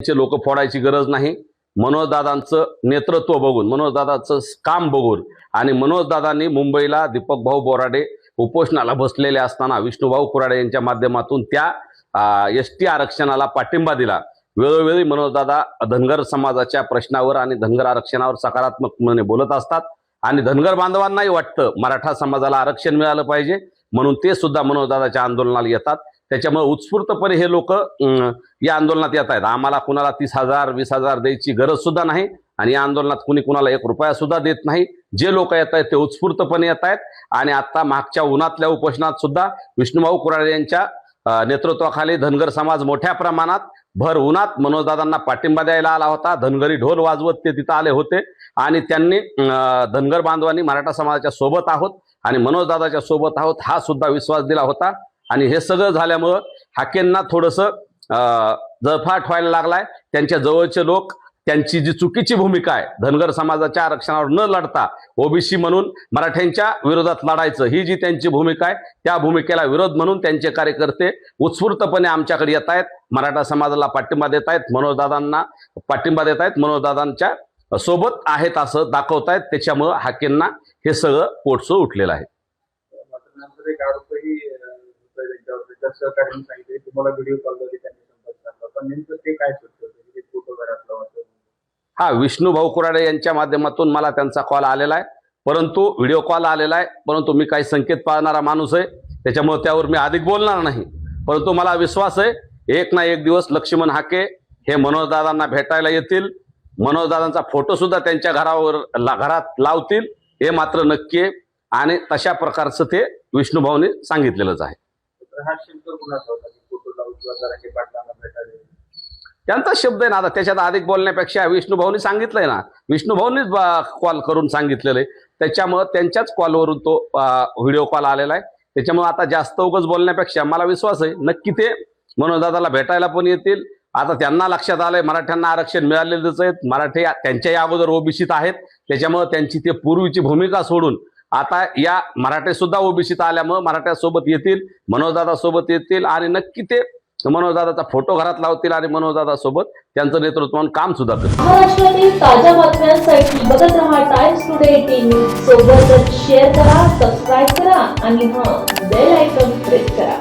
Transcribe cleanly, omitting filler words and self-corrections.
लोक फोडायची गरज नाही। मनोजदादांचं नेतृत्व बघून, मनोजदादांचं काम बघून आणि मनोजदादांनी मुंबईला दीपक भाऊ बोराडे उपोषणाला बसलेले असताना विष्णुभाऊ कुराडे यांच्या माध्यमातून त्या एसटी आरक्षणाला पाठिंबा दिला। वेळोवेळी मनोजदादा धनगर समाजाच्या प्रश्नावर आणि धनगर आरक्षणावर सकारात्मकपणे बोलत असतात आणि धनगर बांधवांनाही वाटतं मराठा समाजाला आरक्षण मिळालं पाहिजे, म्हणून ते सुद्धा मनोजदादाच्या आंदोलनाला येतात। त्याच्यामुळे उत्स्फूर्तपणे हे लोक या आंदोलनात येत आहेत। आम्हाला कुणाला 30,000 20,000 द्यायची गरज सुद्धा नाही आणि या आंदोलनात कुणी कुणाला 1 रुपया सुद्धा देत नाही। जे लोक येत आहेत ते उत्स्फूर्तपणे येत आहेत आणि आता मागच्या उन्हातल्या उपोषणात सुद्धा विष्णुभाऊ कुराडे यांच्या नेतृत्वाखाली धनगर समाज मोठ्या प्रमाणात भर उन्हात मनोजदादांना पाठिंबा द्यायला आला होता। धनगरी ढोल वाजवत ते तिथं आले होते आणि त्यांनी धनगर बांधवांनी मराठा समाजाच्या सोबत आहोत आणि मनोजदादाच्या सोबत आहोत हा सुद्धा विश्वास दिला होता। आणि हे सगळं झाल्यामुळं हाकेंना थोडंसं जळफाट व्हायला लागलाय। त्यांच्या जवळचे लोक त्यांची जी चुकीची भूमिका आहे, धनगर समाजाच्या आरक्षणावर न लढता ओबीसी म्हणून मराठ्यांच्या विरोधात लढायचं, ही जी त्यांची भूमिका आहे त्या भूमिकेला विरोध म्हणून त्यांचे कार्यकर्ते उत्स्फूर्तपणे आमच्याकडे येत आहेत, मराठा समाजाला पाठिंबा देत आहेत, मनोजदादांना पाठिंबा देत आहेत, मनोजदादांच्या सोबत आहेत असं दाखवतायत। त्याच्यामुळं हाकेंना हे सगळं पोटसं उठलेलं आहे। सहकार्याने सांगितले तुम्हाला व्हिडिओ कॉलद्वारे त्यांनी संपर्क साधला, पण नेमकं ते काय सुचलं की फोटो घरातला होता? हा, विष्णुभाऊ कुराडे यांच्या माध्यमातून मला त्यांचा कॉल आलेला आहे, परंतु व्हिडिओ कॉल आलेला आहे, परंतु मी काही संकेत पाळणारा माणूस आहे त्याच्यामुळे त्यावर मी अधिक बोलणार नाही। परंतु मला विश्वास आहे एक ना एक दिवस लक्ष्मण हाके हे मनोजदादांना भेटायला येतील, मनोजदादांचा फोटो सुद्धा त्यांच्या घरात लावतील हे मात्र नक्की आहे आणि तशा प्रकारचं ते विष्णुभाऊने सांगितलेलंच आहे। त्यांचा शब्द आहे ना, आता त्याच्यात अधिक बोलण्यापेक्षा विष्णुभाऊनी सांगितलंय ना, विष्णुभाऊनीच कॉल करून सांगितलेलं आहे, त्याच्यामुळे त्यांच्याच कॉलवरून तो व्हिडिओ कॉल आलेला आहे। त्याच्यामुळे आता जास्त उगाच बोलण्यापेक्षा मला विश्वास आहे नक्की ते मनोजदादाला भेटायला पण येतील। आता त्यांना लक्षात आलंय मराठ्यांना आरक्षण मिळालेलंच आहे, मराठी त्यांच्याही अगोदर ओबीसीत आहेत, त्याच्यामुळे त्यांची ते पूर्वीची भूमिका सोडून आता या मराठे सुद्धा ओबीसीत आल्यामुळे मराठ्यासोबत येतील, मनोजदादा सोबत येतील आणि नक्की ते मनोजदादाचा फोटो घरात लावतील आणि मनोजदादा सोबत त्यांचं नेतृत्व काम सुद्धा करतील। महाराष्ट्रातील ताज्या बातम्यांसाठी बघत रहा टाइम्स टुडे टीव्ही। सोबतच शेअर करा, सबस्क्राईब करा आणि बेल आयकॉन प्रेस करा।